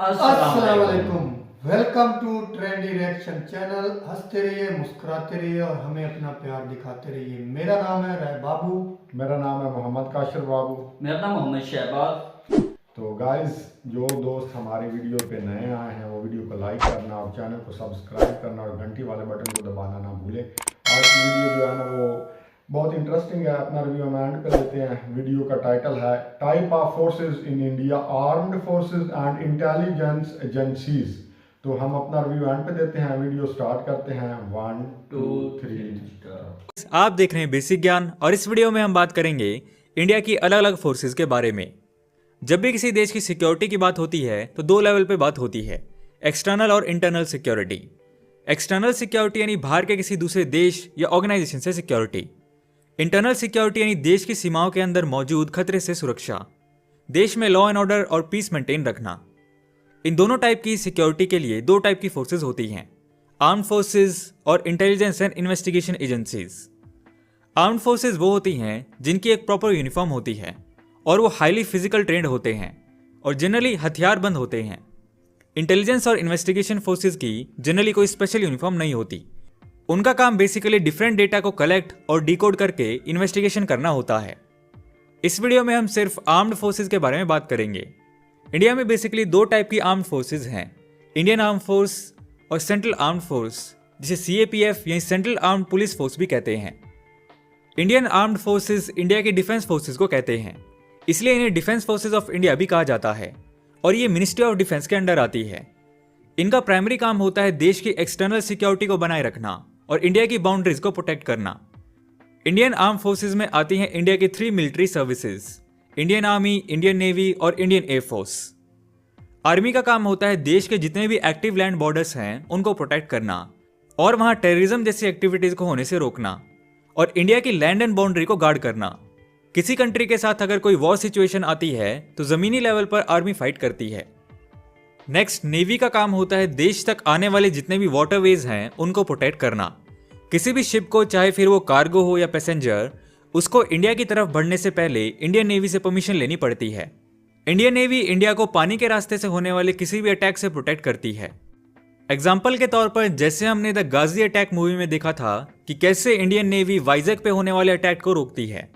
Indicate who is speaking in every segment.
Speaker 1: अस्सलाम
Speaker 2: अस्सलामुअलैकुम। Welcome to trendy reaction channel. हंसते रहिए, मुस्कुराते रहिए और हमें अपना प्यार दिखाते रहिए। मेरा नाम है राय बाबू।
Speaker 3: मेरा नाम है मोहम्मद काशिर बाबू।
Speaker 1: मेरा नाम मोहम्मद शहबाज।
Speaker 3: तो गाइस, जो दोस्त हमारी वीडियो पे नए आए हैं वो वीडियो को लाइक करना और चैनल को सब्सक्राइब करना और घंटी वाले बटन को दबाना ना भूलें। आज की वीडियो जो है ना वो बहुत इंटरेस्टिंग है। अपना रिव्यू हम एंड कर लेते हैं। वीडियो का टाइटल है type of forces in India, armed forces and intelligence agencies. तो हम अपना रिव्यू एंड पे देते हैं। वीडियो स्टार्ट करते हैं। 1 2 3।
Speaker 4: आप देख रहे हैं बेसिक ज्ञान और इस वीडियो में हम बात करेंगे इंडिया की अलग अलग फोर्सेस के बारे में। जब भी किसी देश की सिक्योरिटी की बात होती है तो दो लेवल पे बात होती है, एक्सटर्नल और इंटरनल सिक्योरिटी। एक्सटर्नल सिक्योरिटी यानी बाहर के किसी दूसरे देश या ऑर्गेनाइजेशन से सिक्योरिटी। इंटरनल सिक्योरिटी यानी देश की सीमाओं के अंदर मौजूद खतरे से सुरक्षा, देश में लॉ एंड ऑर्डर और पीस मेंटेन रखना। इन दोनों टाइप की सिक्योरिटी के लिए दो टाइप की फोर्सेज होती हैं, आर्म्ड फोर्सेज और intelligence and investigation agencies. Armed forces वो होती हैं जिनकी एक प्रॉपर यूनिफॉर्म होती है और वो हाईली फिजिकल ट्रेंड होते हैं और जनरली हथियारबंद होते हैं। इंटेलिजेंस और इन्वेस्टिगेशन फोर्सेज की जनरली कोई स्पेशल यूनिफॉर्म नहीं होती। उनका काम बेसिकली डिफरेंट डेटा को कलेक्ट और डिकोड करके इन्वेस्टिगेशन करना होता है। इस वीडियो में हम सिर्फ आर्म्ड फोर्सेज के बारे में बात करेंगे। इंडिया में बेसिकली दो टाइप की आर्म्ड फोर्सेज हैं, इंडियन आर्म फोर्स और सेंट्रल आर्म्ड फोर्स, जिसे सीएपीएफ यानी सेंट्रल आर्म्ड पुलिस फोर्स भी कहते हैं। इंडियन आर्म्ड फोर्सेज इंडिया के डिफेंस फोर्सेज को कहते हैं, इसलिए इन्हें डिफेंस फोर्सेज ऑफ इंडिया भी कहा जाता है और ये मिनिस्ट्री ऑफ डिफेंस के अंडर आती है। इनका प्राइमरी काम होता है देश की एक्सटर्नल सिक्योरिटी को बनाए रखना और इंडिया की बाउंड्रीज को प्रोटेक्ट करना। इंडियन आर्म फोर्सेज में आती हैं इंडिया की 3 military services, Indian army, Indian navy और इंडियन एयरफोर्स। आर्मी का काम होता है देश के जितने भी एक्टिव लैंड बॉर्डर्स हैं उनको प्रोटेक्ट करना और वहां टेररिज्म जैसी एक्टिविटीज को होने से रोकना और इंडिया की लैंड एंड बाउंड्री को गार्ड करना। किसी कंट्री के साथ अगर कोई वॉर सिचुएशन आती है तो जमीनी लेवल पर आर्मी फाइट करती है। नेक्स्ट, नेवी का काम होता है देश तक आने वाले जितने भी वाटरवेज हैं उनको प्रोटेक्ट करना। किसी भी शिप को, चाहे फिर वो कार्गो हो या पैसेंजर, उसको इंडिया की तरफ बढ़ने से पहले इंडियन नेवी से परमिशन लेनी पड़ती है। इंडियन नेवी इंडिया को पानी के रास्ते से होने वाले किसी भी अटैक से प्रोटेक्ट करती है। एग्जाम्पल के तौर पर जैसे हमने द गाजी अटैक मूवी में देखा था कि कैसे इंडियन नेवी वाइजैक पे होने वाले अटैक को रोकती है।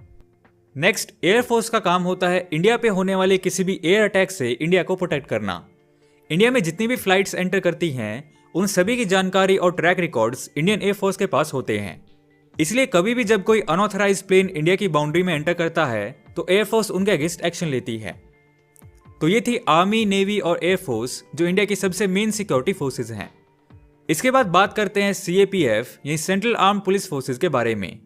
Speaker 4: नेक्स्ट, एयरफोर्स का काम होता है इंडिया पे होने वाले किसी भी एयर अटैक से इंडिया को प्रोटेक्ट करना। इंडिया में जितनी भी फ्लाइट्स एंटर करती हैं उन सभी की जानकारी और ट्रैक रिकॉर्ड्स इंडियन एयरफोर्स के पास होते हैं। इसलिए कभी भी जब कोई अनऑथराइज्ड प्लेन इंडिया की बाउंड्री में एंटर करता है तो एयरफोर्स उनके अगेंस्ट एक्शन लेती है। तो ये थी आर्मी, नेवी और एयरफोर्स जो इंडिया की सबसे मेन सिक्योरिटी फोर्सेज हैं। इसके बाद बात करते हैं सीएपीएफ यानी सेंट्रल आर्म्ड पुलिस फोर्सेज के बारे में।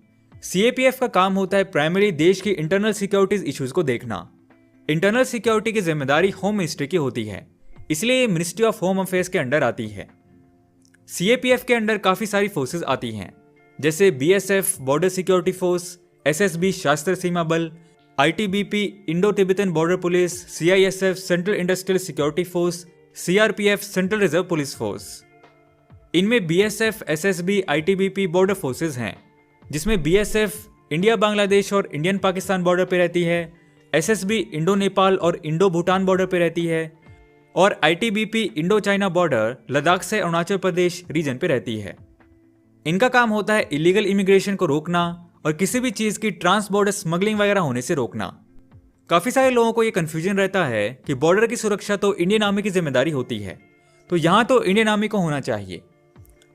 Speaker 4: सीएपीएफ का काम होता है प्राइमरी देश की इंटरनल सिक्योरिटीज इश्यूज को देखना। इंटरनल सिक्योरिटी की जिम्मेदारी होम मिनिस्ट्री की होती है, इसलिए ये मिनिस्ट्री ऑफ होम अफेयर्स के अंडर आती है। सीएपीएफ के अंडर काफी सारी फोर्सेज आती हैं, जैसे BSF border security force, SSB Sashastra Seema Bal, ITBP Indo Tibetan border police, CISF central industrial security force, CRPF central reserve police force. इनमें BSF, SSB, ITBP border forces हैं, जिसमें बीएसएफ इंडिया बांग्लादेश और इंडियन पाकिस्तान बॉर्डर पे रहती है, एसएसबी इंडो नेपाल और Indo Bhutan border पे रहती है और ITBP Indo China border Ladakh से अरुणाचल प्रदेश रीजन पे रहती है। इनका काम होता है इलीगल इमिग्रेशन को रोकना और किसी भी चीज की ट्रांस बॉर्डर स्मगलिंग वगैरह होने से रोकना। काफी सारे लोगों को यह कंफ्यूजन रहता है कि बॉर्डर की सुरक्षा तो इंडियन आर्मी की जिम्मेदारी होती है, तो यहां तो इंडियन आर्मी को होना चाहिए।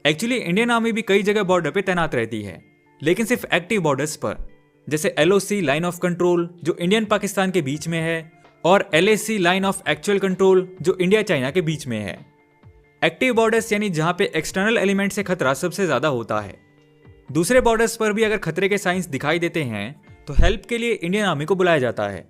Speaker 4: एक्चुअली इंडियन आर्मी भी कई जगह बॉर्डर पे तैनात रहती है, लेकिन सिर्फ एक्टिव बॉर्डर्स पर, जैसे एलओसी लाइन ऑफ कंट्रोल जो इंडियन पाकिस्तान के बीच में है और LAC line of actual control जो इंडिया चाइना के बीच में है। एक्टिव बॉर्डर्स यानी जहां पे एक्सटर्नल एलिमेंट से खतरा सबसे ज्यादा होता है। दूसरे बॉर्डर्स पर भी अगर खतरे के साइंस दिखाई देते हैं तो हेल्प के लिए इंडियन आर्मी को बुलाया जाता है।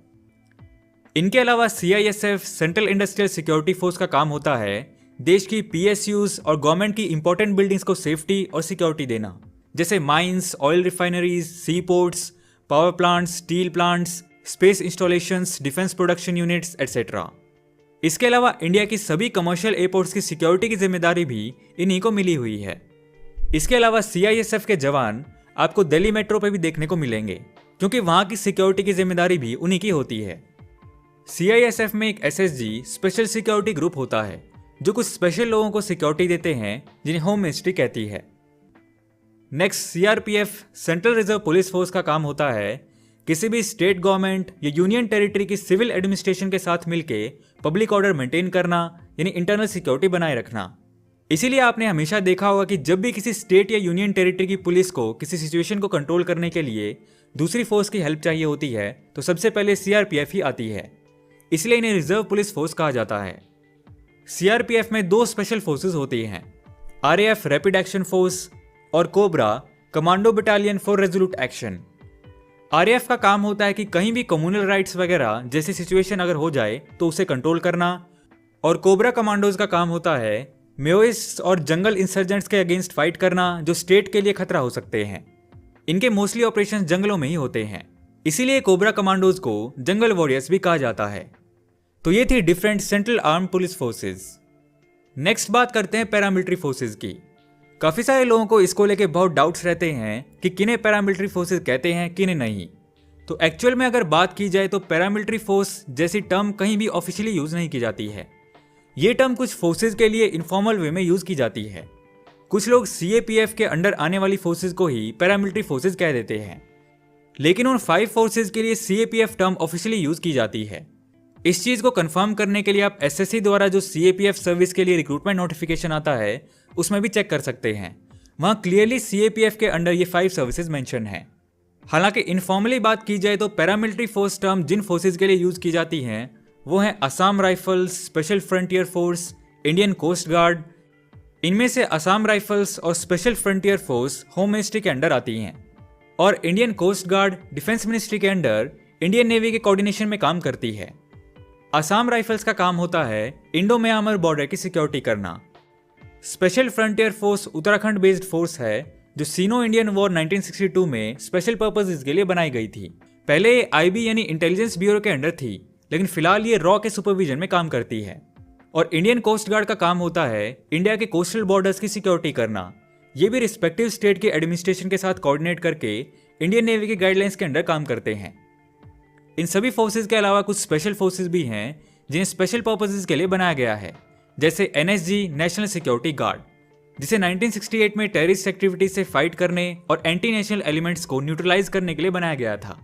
Speaker 4: इनके अलावा CISF central industrial security force का काम होता है देश की पीएसयूज और गवर्नमेंट की इंपॉर्टेंट बिल्डिंग्स को सेफ्टी और सिक्योरिटी देना, जैसे mines, oil refineries, sea ports, power plants, steel plants, space installations, defence production units etcetera. इसके अलावा इंडिया की सभी कमर्शियल एयरपोर्ट्स की सिक्योरिटी की जिम्मेदारी भी इन्हीं को मिली हुई है। इसके अलावा सीआईएसएफ के जवान आपको दिल्ली मेट्रो पर भी देखने को मिलेंगे, क्योंकि वहां की सिक्योरिटी की जिम्मेदारी भी उन्हीं की होती है। CISF में एक SSG स्पेशल सिक्योरिटी ग्रुप होता है जो कुछ स्पेशल लोगों को सिक्योरिटी देते हैं जिन्हें होम मिनिस्ट्री कहती है। Next, CRPF central reserve police force का काम होता है किसी भी स्टेट गवर्नमेंट या यूनियन टेरिटरी की सिविल एडमिनिस्ट्रेशन के साथ मिलके पब्लिक ऑर्डर मेंटेन करना यानी इंटरनल सिक्योरिटी बनाए रखना। इसीलिए आपने हमेशा देखा होगा कि जब भी किसी स्टेट या यूनियन टेरिटरी की पुलिस को किसी सिचुएशन को कंट्रोल करने के लिए दूसरी फोर्स की हेल्प चाहिए होती है तो सबसे पहले CRPF ही आती है। इसलिए इन्हें रिजर्व पुलिस फोर्स कहा जाता है। CRPF में 2 स्पेशल फोर्सेस होती हैं, RAF रैपिड एक्शन फोर्स और cobra commando battalion for resolute action. RAF का काम होता है कि कहीं भी कम्युनल राइट्स वगैरह जैसी सिचुएशन अगर हो जाए तो उसे कंट्रोल करना, और कोबरा कमांडोज का काम होता है मेओइस्ट और जंगल इंसर्जेंट्स के अगेंस्ट फाइट करना जो स्टेट के लिए खतरा हो सकते हैं। इनके मोस्टली ऑपरेशन जंगलों में ही होते हैं, इसीलिए कोबरा कमांडोज को जंगल वॉरियर्स भी कहा जाता है। तो ये थी different central arm police forces. Next बात करते हैं पैरामिलिट्री फोर्सेस की। काफी सारे लोगों को इसको लेके बहुत डाउट्स रहते हैं कि किन्हें पैरामिलिट्री फोर्सेस कहते हैं किन्हें नहीं। तो एक्चुअल में अगर बात की जाए तो पैरामिलिट्री फोर्स जैसी टर्म कहीं भी ऑफिशियली यूज नहीं की जाती है। ये टर्म कुछ फोर्सेज के लिए इनफॉर्मल वे में यूज की जाती है। कुछ लोग CAPF के अंडर आने वाली फोर्सेज को ही पैरामिलिट्री फोर्सेज कह देते हैं, लेकिन उन 5 फोर्सेज के लिए CAPF टर्म ऑफिशियली यूज की जाती है। इस चीज को कंफर्म करने के लिए आप SSC द्वारा जो CAPF सर्विस के लिए रिक्रूटमेंट नोटिफिकेशन आता है उसमें भी चेक कर सकते हैं। वहां क्लियरली CAPF के अंडर ये 5 सर्विसेज मेंशन है। हालांकि इनफॉर्मली बात की जाए तो पैरामिलिट्री फोर्स टर्म जिन फोर्सेज के लिए यूज की जाती हैं वो हैं Assam rifles, special frontier force, Indian coast guard. इनमें से असम राइफल्स और special frontier force home ministry के अंडर आती हैं और Indian coast guard defence ministry के अंडर इंडियन नेवी के कोऑर्डिनेशन में काम करती है। असम राइफल्स का काम होता है इंडो म्यांमार बॉर्डर की सिक्योरिटी करना। Special frontier force Uttarakhand based force है जो सीनो इंडियन वॉर 1962 में स्पेशल पर्पसेस के लिए बनाई गई थी। पहले ये IB यानी इंटेलिजेंस ब्यूरो के अंडर थी, लेकिन फिलहाल ये रॉ के सुपरविजन में काम करती है। और इंडियन कोस्ट गार्ड का काम होता है इंडिया के कोस्टल बॉर्डर्स की सिक्योरिटी करना। ये भी रिस्पेक्टिव स्टेट के एडमिनिस्ट्रेशन के साथ कोऑर्डिनेट करके इंडियन नेवी के गाइडलाइंस के अंडर काम करते हैं। इन सभी फोर्सेज के अलावा कुछ स्पेशल फोर्सेज भी हैं जिन्हें स्पेशल पर्पसेज के लिए बनाया गया है, जैसे NSG नेशनल सिक्योरिटी गार्ड, जिसे 1968 में टेररिस्ट एक्टिविटीज से फाइट करने और एंटी नेशनल एलिमेंट्स को न्यूट्रलाइज करने के लिए बनाया गया था।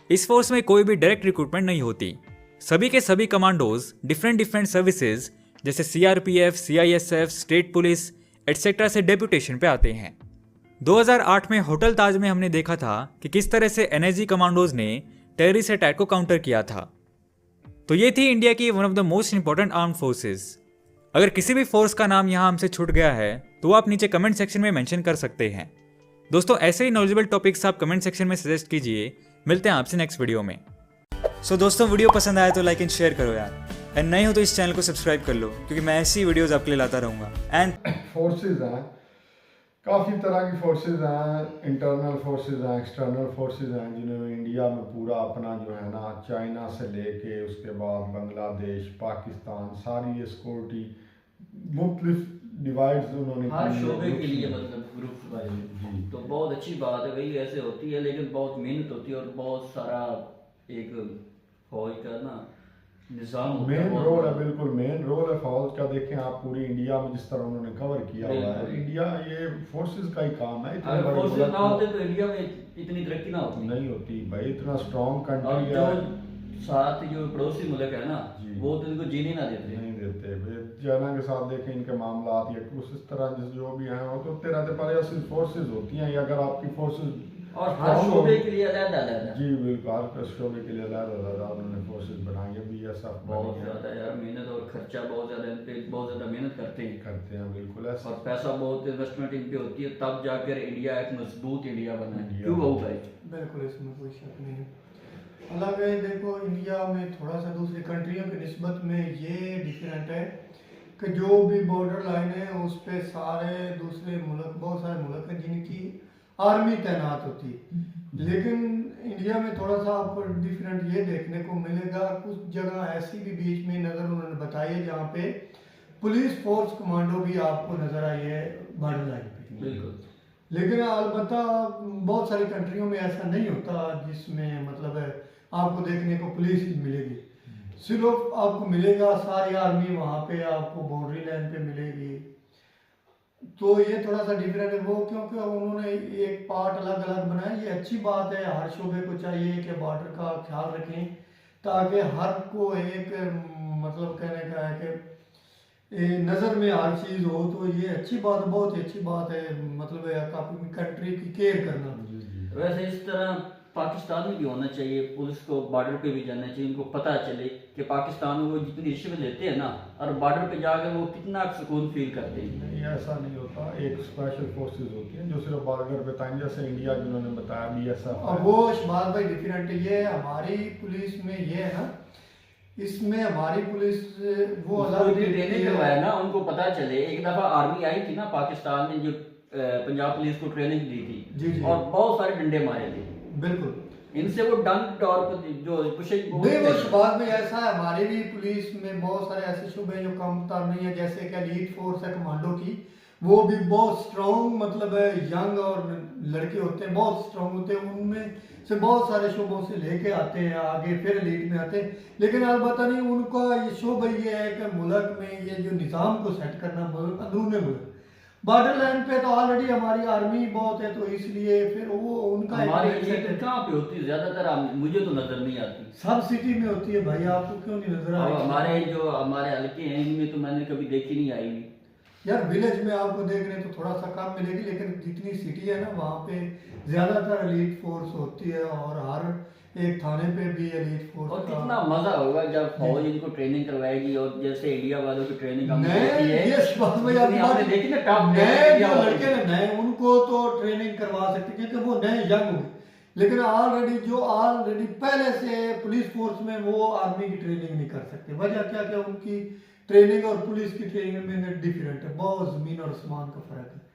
Speaker 4: इस फोर्स में कोई भी डायरेक्ट रिक्रूटमेंट नहीं होती। सभी के सभी कमांडोज डिफरेंट सर्विसेज जैसे CRPF, CISF, state police etcetera से डेप्यूटेशन पे आते हैं। 2008 में होटल ताज में हमने देखा था कि किस तरह से NSG कमांडोज ने टेररिस्ट अटैक को काउंटर किया था। तो ये थी इंडिया की one of the most important armed forces. अगर किसी भी फोर्स का नाम यहाँ हमसे छूट गया है तो आप नीचे कमेंट सेक्शन में मेंशन कर सकते हैं। दोस्तों, ऐसे ही नॉलेजेबल टॉपिक्स आप कमेंट सेक्शन में सजेस्ट कीजिए। मिलते हैं आपसे नेक्स्ट वीडियो में। सो दोस्तों, वीडियो पसंद आया तो लाइक एंड शेयर करो यार, एंड नए हो तो इस चैनल को सब्सक्राइब कर लो क्योंकि मैं ऐसी वीडियोस आपके लिए लाता रहूँगा। एंड
Speaker 3: फोर्सेज हैं, काफ़ी तरह की फोर्सेज हैं, इंटरनल फोर्सेज हैं, एक्सटर्नल फोर्सेज हैं, जिन्होंने इंडिया में पूरा अपना जो है ना चाइना से लेके उसके बाद बांग्लादेश, पाकिस्तान, सारी ये सिक्योरिटी मुख्तलिफ डिवाइड्स उन्होंने
Speaker 1: हर शोबे के लिए मतलब ग्रुप वाइज। तो बहुत अच्छी बात है भाई, ऐसे होती है, लेकिन बहुत मेहनत होती है और बहुत सारा एक फौज का ना निजाम होता है।
Speaker 3: मेन रोल है, बिल्कुल मेन रोल है फौज का। देखें आप पूरी इंडिया में जिस तरह उन्होंने कवर किया हुआ है, इंडिया ये फोर्सेस का ही काम है। इतने
Speaker 1: अगर
Speaker 3: बड़े
Speaker 1: फोर्सेस
Speaker 3: मुल्क
Speaker 1: ना होते तो इंडिया में इतनी तरक्की ना होती।
Speaker 3: नहीं होती भाई, इतना स्ट्रॉन्ग कंट्री
Speaker 1: और
Speaker 3: है।
Speaker 1: जो साथ जो पड़ोसी मुल्क है ना, वो तो इनको जीने ना देते।
Speaker 3: नहीं देते भाई। चाइना के साथ देखें इनके मामला या कुछ इस तरह जो भी हैं, वो तो तेरह पर ऐसी फोर्सेज होती हैं। अगर आपकी फोर्सेज
Speaker 1: और हर शोबे के लिए अलग-अलग
Speaker 3: जी बिल्कुल, हर शोबे के लिए अलग-अलग उन्होंने फोर्सेज बनाई है। BSF
Speaker 1: बहुत ज़्यादा यार मेहनत और खर्चा बहुत ज़्यादा, इन पे बहुत ज़्यादा मेहनत करते हैं
Speaker 3: बिल्कुल ऐसा।
Speaker 1: और पैसा बहुत इन्वेस्टमेंट इन पे होती है, तब जाकर इंडिया एक मजबूत इंडिया बना है। क्यों बहू भाई?
Speaker 2: बिल्कुल, इसमें कोई शक नहीं। हालांकि देखो, इंडिया में थोड़ा सा दूसरी कंट्रियों की निस्बत में ये डिफरेंट है कि जो भी बॉर्डर लाइन है उस पर सारे दूसरे मुल्क, बहुत सारे मुल्क हैं जिनकी आर्मी तैनात होती है। लेकिन इंडिया में थोड़ा सा आपको डिफरेंट ये देखने को मिलेगा। कुछ जगह ऐसी भी बीच में नज़र उन्होंने बताई है जहाँ पे पुलिस फोर्स कमांडो भी आपको नज़र आई है बॉर्डर लाइन पे।
Speaker 1: बिल्कुल।
Speaker 2: लेकिन अलबत्ता बहुत सारी कंट्रियों में ऐसा नहीं होता जिसमें मतलब आपको देखने को पुलिस मिलेगी। सिर्फ आपको मिलेगा, सारी आर्मी वहाँ पे आपको बाउंड्री लाइन पे मिलेगी। तो ये थोड़ा सा डिफरेंट है वो, क्योंकि उन्होंने एक पार्ट अलग अलग बनाया। ये अच्छी बात है, हर शोबे को चाहिए कि बॉर्डर का ख्याल रखें, ताकि हर को एक मतलब कहने का है कि नज़र में हर चीज़ हो। तो ये अच्छी बात, बहुत ही अच्छी बात है, मतलब है अपनी कंट्री की केयर करना।
Speaker 1: वैसे इस तरह पाकिस्तान में भी होना चाहिए, पुलिस को बॉर्डर पे भी जाना चाहिए, उनको पता चले कि पाकिस्तान में वो जितनी रिश्वत लेते हैं ना, और बॉर्डर पे जाकर वो कितना सुकून फील करते हैं।
Speaker 3: नहीं, ऐसा नहीं होता। एक स्पेशल फोर्सेस होती हैं जो सिर्फ बॉर्डर पे तैनात, जैसे इंडिया जिन्होंने बताया BSF।
Speaker 2: और वो शहबाज भाई डिफरेंट है। ये हमारी पुलिस में ये है ना, इसमें हमारी पुलिस वो अलग
Speaker 1: ट्रेनिंग करवाया ना, उनको पता चले। एक दफा आर्मी आई थी ना पाकिस्तान में, जो पंजाब पुलिस को ट्रेनिंग दी थी,
Speaker 2: जी।
Speaker 1: और बहुत सारे डंडे मारे थे।
Speaker 2: बिल्कुल
Speaker 1: इनसे वो डंक और जो पुशेज
Speaker 2: नहीं, वो शहबाज में ऐसा है, हमारी भी पुलिस में बहुत सारे ऐसे शुबे हैं जो कम तर नहीं है। जैसे कि एलीट फोर्स है कमांडो की, वो भी बहुत स्ट्रॉन्ग, मतलब है यंग और लड़के होते हैं, बहुत स्ट्रॉन्ग होते हैं। उनमें से बहुत सारे शोबों से लेके आते हैं आगे, फिर एलीट में आते हैं। लेकिन अलबत्ता नहीं, उनका ये शोबा ये है कि मुल्क में ये जो निज़ाम को सेट करना, अंदरूनी मुल्क बॉर्डर लाइन पे तो ऑलरेडी हमारी आर्मी बहुत है, तो इसलिए फिर वो उनका
Speaker 1: हमारी कहाँ पे होती है ज्यादातर, मुझे तो नजर नहीं आती।
Speaker 2: सब सिटी में होती है भाई, आपको क्यों नहीं नजर आ रही?
Speaker 1: हमारे जो हमारे हल्के हैं इनमें तो मैंने कभी देखी नहीं आई हुई।
Speaker 2: यार विलेज में आपको देखने तो थोड़ा सा कम मिलेगी, लेकिन जितनी सिटी है ना वहाँ पे ज्यादातर एलीट फोर्स होती है, और हर एक थाने पे भी एलीट फोर्स।
Speaker 1: और कितना मजा होगा जब फौज इनको ट्रेनिंग करवाएगी, और जैसे इंडिया वालों की ट्रेनिंग हमने देखी है।
Speaker 2: ये शहबाज भाई
Speaker 1: आपने देखी ना, टॉप
Speaker 2: नए जो लड़के ना नए, उनको तो ट्रेनिंग करवा सकते हैं क्योंकि वो नए यंग होंगे। लेकिन ऑलरेडी पहले से पुलिस फोर्स में, वो आर्मी की ट्रेनिंग नहीं कर सकते। वजह क्या क्या, उनकी ट्रेनिंग और पुलिस की ट्रेनिंग में डिफरेंट है, बहुत जमीन और आसमान का फर्क है।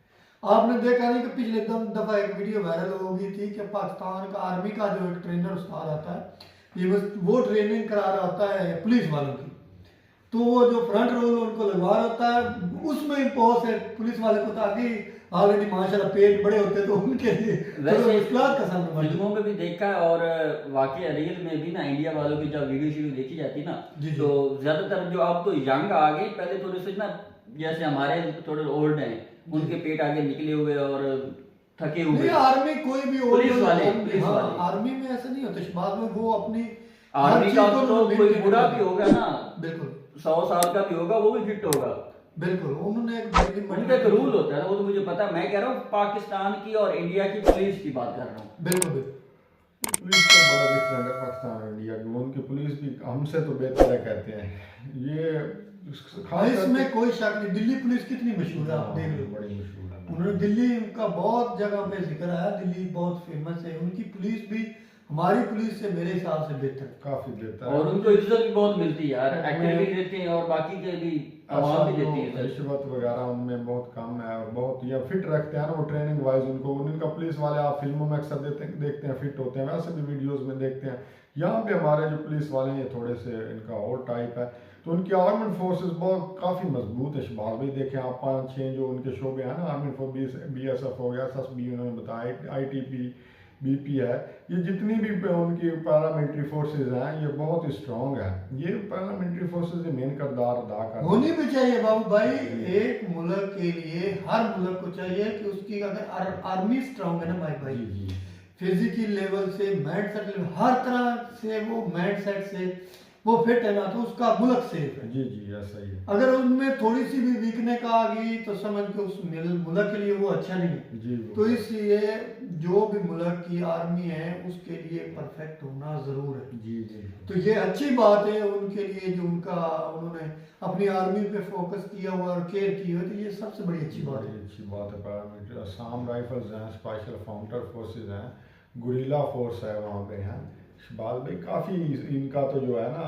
Speaker 2: आपने देखा नहीं कि पिछले दफा एक वीडियो वायरल हो गई थी कि पाकिस्तान का आर्मी का जो एक ट्रेनर उस्ताद आता है, ये बस वो ट्रेनिंग करा रहा होता है पुलिस वालों की। तो वो जो फ्रंट रोल उनको लगवा रहा होता है, उसमें बहुत से पुलिस वाले को, ताकि ऑलरेडी माशाल्लाह पेट बड़े होते हैं, तो उनके लिए मुश्किलात का सामना।
Speaker 1: फिल्मों में भी देखा है, और वाकई रियल में भी ना इंडिया वालों की जब वीडियो देखी जाती है ना, तो ज्यादातर जो अब तो यंग आ गए, पहले थोड़े से ना जैसे हमारे थोड़े ओल्ड हैं, उनके पेट आगे निकले हुए और थके हुए।
Speaker 2: आर्मी कोई भी
Speaker 1: पुलिस वाले
Speaker 2: आर्मी में ऐसा नहीं होता शहबाज में, वो अपनी
Speaker 1: आर्मी का तो कोई बूढ़ा भी होगा ना,
Speaker 2: बिल्कुल
Speaker 1: 100 साल का भी होगा, वो भी फिट होगा।
Speaker 2: बिल्कुल, उन्होंने
Speaker 1: उनका एक रूल होता है ना, वो तो मुझे पता है। मैं कह रहा हूँ पाकिस्तान की और इंडिया की पुलिस की बात कर रहा हूँ।
Speaker 2: बिल्कुल
Speaker 3: पुलिस का बड़ा डिफरेंट है पाकिस्तान और इंडिया की। उनकी पुलिस भी हमसे तो बेहतर है कहते हैं ये,
Speaker 2: इसमें कोई शक नहीं। दिल्ली पुलिस कितनी मशहूर है, आप देख लो,
Speaker 3: बड़ी मशहूर है।
Speaker 2: उन्होंने दिल्ली का बहुत जगह पे जिक्र आया, दिल्ली बहुत फेमस है। उनकी पुलिस भी हमारी पुलिस से मेरे हिसाब से बेहतर,
Speaker 3: काफी बेहतर,
Speaker 1: और उनको इज्जत भी बहुत मिलती है यार, एक्टर भी देते हैं और बाकी के भी आवाम भी देती है।
Speaker 3: रिश्वत वगैरह उनमें बहुत कम है, और बहुत ये फिट रखते हैं ना वो ट्रेनिंग वाइज उनको। उनका पुलिस वाले आप फिल्मों में अक्सर देखते हैं फिट होते हैं, वैसे भी वीडियोस में देखते हैं। यहाँ पे हमारे जो पुलिस वाले हैं ये थोड़े से इनका और टाइप है, तो उनकी आर्मेड फोर्सेस बहुत काफ़ी मजबूत है। शहबाज भाई देखें आप, 5-6 जो उनके शोबे हैं ना, आर्मेड फोर्स, BSF हो गया, SSB उन्होंने बताया, ITP, BP है, ये जितनी भी उनकी पैरामिलिट्री फोर्सेज हैं ये बहुत स्ट्रॉन्ग है। ये पैरामिलिट्री फोर्सेज मेन किरदार अदा कर
Speaker 2: होनी भी चाहिए बाबू भाई। एक मुल्क के लिए हर मुल्क को चाहिए कि उसकी अगर आर्मी स्ट्रॉन्ग है ना भाई, फिजिकल लेवल से, माइंड सेट लेवल, हर तरह से वो माइंड सेट से वो फिट है ना, तो उसका मुल्क सेफ है।
Speaker 3: जी ऐसा ही है।
Speaker 2: अगर उनमें थोड़ी सी भी वीकनेस आ गई तो समझ के उस मुल्क के लिए वो अच्छा नहीं है।
Speaker 3: जी
Speaker 2: तो इसलिए जो भी मुल्क की आर्मी है उसके लिए परफेक्ट होना जरूर है।
Speaker 3: जी
Speaker 2: तो ये अच्छी बात है उनके लिए, जो उन्होंने अपनी आर्मी पे फोकस किया हुआ और केयर की हुई, तो ये सबसे बड़ी अच्छी बात है।
Speaker 3: अच्छी बात है। पैरामिलिट्री असम राइफल्स हैं, स्पेशल फाउंटर फोर्सेज हैं, गुरिल्ला फोर्स है वहाँ पे हैं। शहबाज भाई काफ़ी इनका तो जो है ना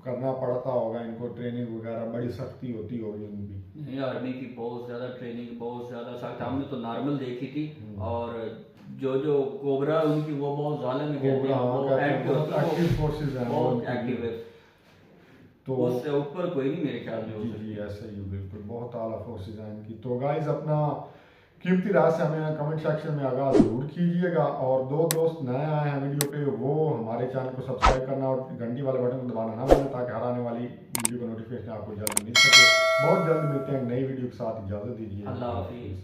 Speaker 3: करना पड़ता होगा इनको, ट्रेनिंग वगैरह बड़ी सख्ती होती होगी उनकी।
Speaker 1: नहीं, आर्मी की बहुत ज़्यादा ट्रेनिंग, बहुत ज़्यादा सख्त। हमने तो नॉर्मल देखी थी, और जो कोबरा उनकी वो बहुत जालिम है,
Speaker 3: एक्टिव फोर्सेज हैं,
Speaker 1: बहुत एक्टिव है,
Speaker 3: तो
Speaker 1: उससे ऊपर कोई नहीं मेरे ख्याल में।
Speaker 3: जी ऐसे ही बिल्कुल बहुत आला फोर्सेज हैं इनकी। तो गाइस अपना कीमती राय से हमें कमेंट सेक्शन में आगाह जरूर कीजिएगा। और दो दोस्त नए आए हैं वीडियो पे, वो हमारे चैनल को सब्सक्राइब करना और घंटी वाले बटन को दबाना ना भूलें, ताकि हर आने वाली वीडियो का नोटिफिकेशन आपको जल्द मिल सके। बहुत जल्द मिलते हैं नई वीडियो के साथ, इजाज़त दीजिए।
Speaker 1: अल्लाह हाफिज़।